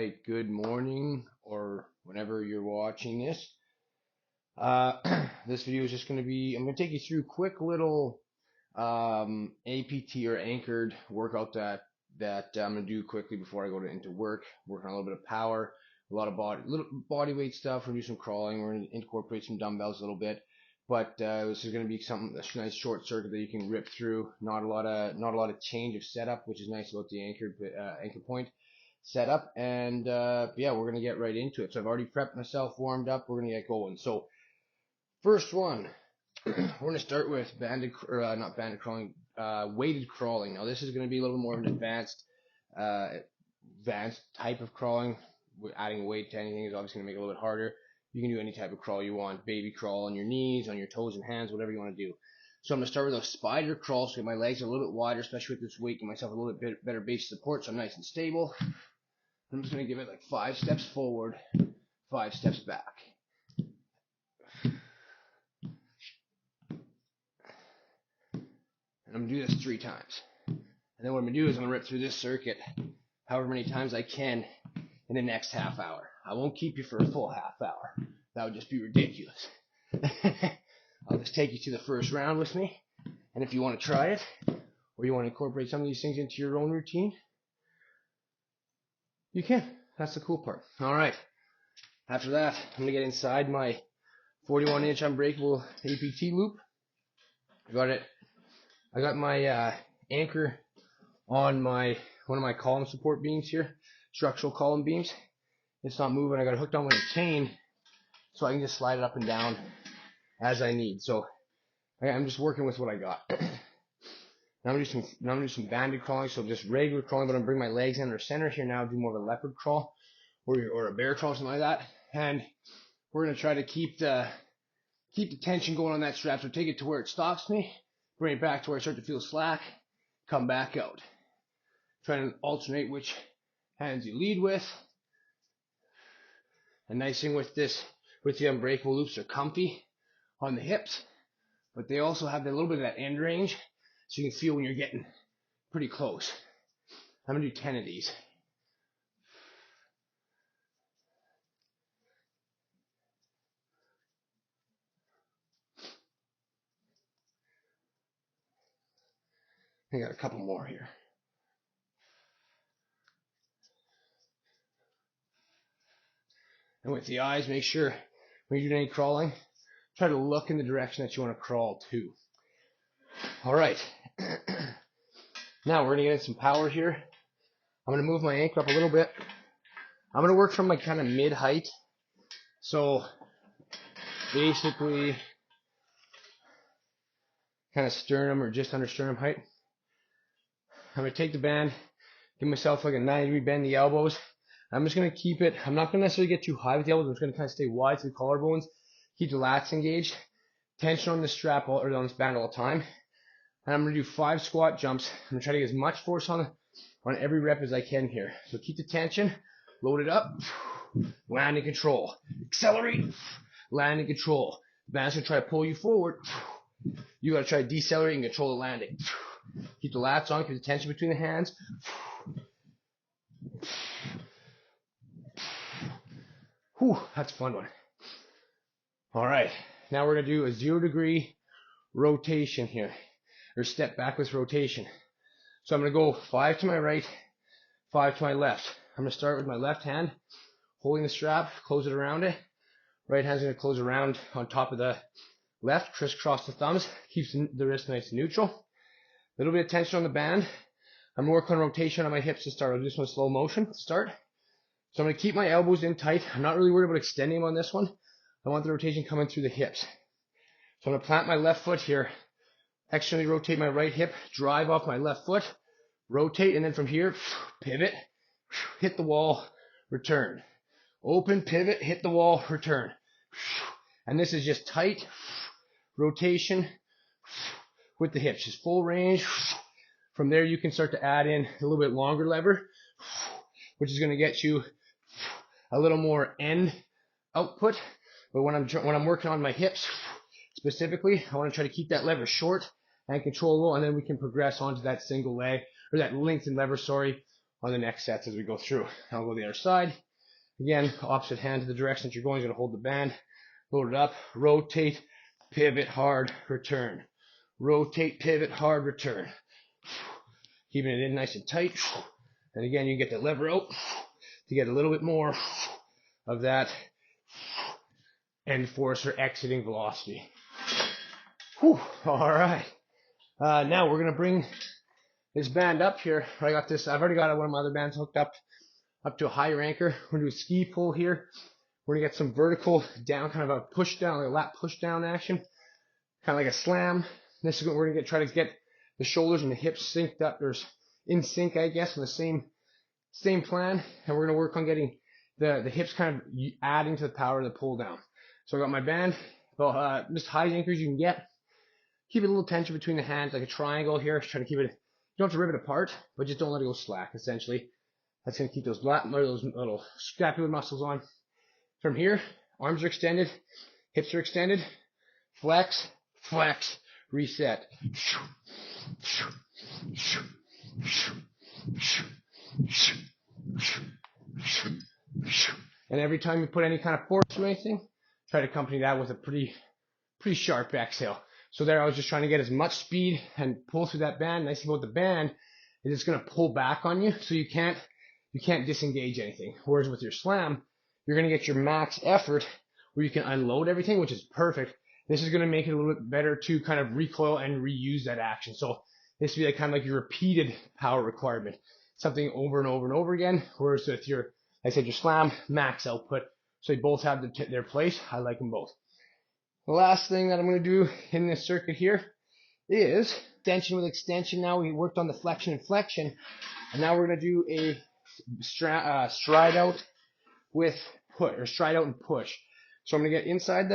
right, good morning or whenever you're watching this. This video is just going to be, I'm going to take you through a quick little APT or anchored workout that I'm going to do quickly before I go into work. Working on a little bit of power, a lot of little body weight stuff. We're going to do some crawling. We're going to incorporate some dumbbells a little bit. But this is going to be a nice short circuit that you can rip through. Not a lot of change of setup, which is nice about the anchor point setup. And yeah, we're gonna get right into it. So I've already prepped myself, warmed up. We're gonna get going. So first one, we're gonna start with weighted crawling. Now this is gonna be a little more of an advanced type of crawling. Adding weight to anything is obviously gonna make it a little bit harder. You can do any type of crawl you want, baby crawl on your knees, on your toes and hands, whatever you want to do. So I'm going to start with a spider crawl, so my legs are a little bit wider, especially with this weight, give myself a little bit better base support, so I'm nice and stable. I'm just going to give it like 5 steps forward, 5 steps back. And I'm going to do this 3 times. And then what I'm going to do is I'm going to rip through this circuit however many times I can in the next half hour. I won't keep you for a full half hour. That would just be ridiculous. I'll just take you to the first round with me. And if you want to try it, or you want to incorporate some of these things into your own routine, you can. That's the cool part. All right. After that, I'm going to get inside my 41-inch unbreakable APT loop. I got my anchor on one of my column support beams here, structural column beams. It's not moving. I got it hooked on with a chain, so I can just slide it up and down as I need. So I'm just working with what I got. Now I'm gonna do some banded crawling, so just regular crawling, but I'm gonna bring my legs in the center here now, do more of a leopard crawl or a bear crawl, something like that. And we're gonna try to keep the tension going on that strap. So take it to where it stops me, bring it back to where I start to feel slack, come back out. Try to alternate which hands you lead with. A nice thing with the unbreakable loops, are comfy on the hips, but they also have a little bit of that end range, so you can feel when you're getting pretty close. I'm gonna do 10 of these. I got a couple more here. And with the eyes, make sure when you're doing any crawling, try to look in the direction that you want to crawl to. All right. Now we're gonna get in some power here. I'm gonna move my ankle up a little bit. I'm gonna work from my kind of mid height. So basically kind of sternum or just under sternum height. I'm gonna take the band, give myself like a 90-degree bend in the elbows. I'm just gonna keep it, I'm not gonna necessarily get too high with the elbows, I'm just gonna kind of stay wide to the collarbones, keep the lats engaged, tension on the strap or on this band all the time. And I'm gonna do 5 squat jumps. I'm gonna try to get as much force on every rep as I can here. So keep the tension, load it up, land and control, accelerate, land and control. The band's gonna try to pull you forward. You gotta try to decelerate and control the landing. Keep the lats on, keep the tension between the hands. Whew, that's a fun one. All right, now we're gonna do a 0-degree rotation here, or step backwards rotation. So I'm gonna go 5 to my right, 5 to my left. I'm gonna start with my left hand, holding the strap, close it around it. Right hand's gonna close around on top of the left, crisscross the thumbs, keeps the wrist nice and neutral. A little bit of tension on the band. I'm gonna work on rotation on my hips to start. I'll do this one slow motion to start. So I'm going to keep my elbows in tight. I'm not really worried about extending them on this one. I want the rotation coming through the hips. So I'm going to plant my left foot here, externally rotate my right hip, drive off my left foot, rotate, and then from here, pivot, hit the wall, return. Open, pivot, hit the wall, return. And this is just tight rotation with the hips, just full range. From there, you can start to add in a little bit longer lever, which is going to get you a little more end output. But when I'm working on my hips specifically, I want to try to keep that lever short and controllable, and then we can progress onto that single leg, or that lengthened lever, sorry, on the next sets as we go through. I'll go the other side. Again, opposite hand to the direction that you're going. You're going to hold the band, load it up, rotate, pivot, hard, return. Rotate, pivot, hard, return. Keeping it in nice and tight. And again, you get the lever out to get a little bit more of that end force or exiting velocity. Whew. All right. Now we're going to bring this band up here. I got this. I've already got one of my other bands hooked up to a higher anchor. We're going to do a ski pull here. We're going to get some vertical down, kind of a push down, like a lat push down action, kind of like a slam. This is what we're going to try to get the shoulders and the hips synced up, or in sync, I guess, on the same plan. And we're going to work on getting the hips kind of adding to the power of the pull down. So I got my band, well, just high anchors you can get. Keep a little tension between the hands, like a triangle here. Try to keep it, you don't have to rip it apart, but just don't let it go slack, essentially. That's going to keep those little scapular muscles on. From here, arms are extended, hips are extended, flex, flex, reset. And every time you put any kind of force to anything, try to accompany that with a pretty sharp exhale. So there I was just trying to get as much speed and pull through that band. Nice thing about the band is it's going to pull back on you, so you can't disengage anything. Whereas with your slam, you're going to get your max effort where you can unload everything, which is perfect. This is going to make it a little bit better to kind of recoil and reuse that action. So this would be kind of like your repeated power requirement, something over and over and over again. Whereas with your, like I said, your slam, max output. So they both have their place. I like them both. The last thing that I'm going to do in this circuit here is extension with extension. Now we worked on the flexion and flexion, and now we're going to do a stride out with push, or stride out and push. So I'm going to get inside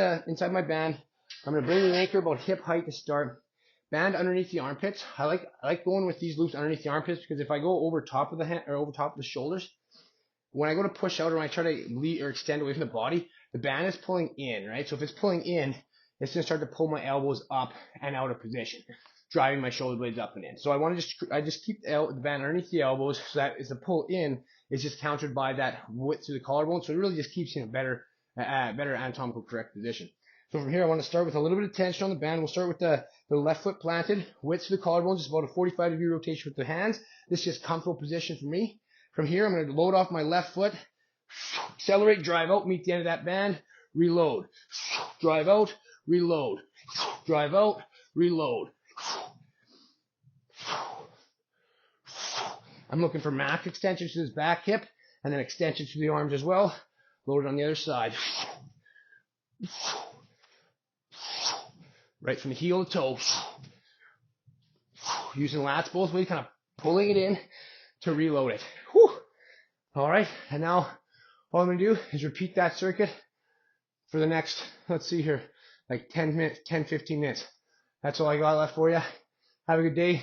my band. I'm going to bring the anchor about hip height to start. Band underneath the armpits. I like going with these loops underneath the armpits, because if I go over top of the hand or over top of the shoulders, when I go to push out or when I try to lead or extend away from the body, the band is pulling in, right? So if it's pulling in, it's going to start to pull my elbows up and out of position, driving my shoulder blades up and in. So I just keep the band underneath the elbows, so that as the pull in is just countered by that width through the collarbone. So it really just keeps you in a better anatomical correct position. So from here, I want to start with a little bit of tension on the band. We'll start with the left foot planted, width through the collarbone, just about a 45-degree rotation with the hands. This is just comfortable position for me. From here, I'm going to load off my left foot, accelerate, drive out, meet the end of that band, reload, drive out, reload, drive out, reload. I'm looking for max extension to this back hip, and then extension to the arms as well. Load it on the other side. Right from the heel to toe. Using lats both ways, kind of pulling it in to reload it. Whew. All right, and now all I'm going to do is repeat that circuit for the next, let's see here, like 10 minutes, 10, 15 minutes. That's all I got left for you. Have a good day.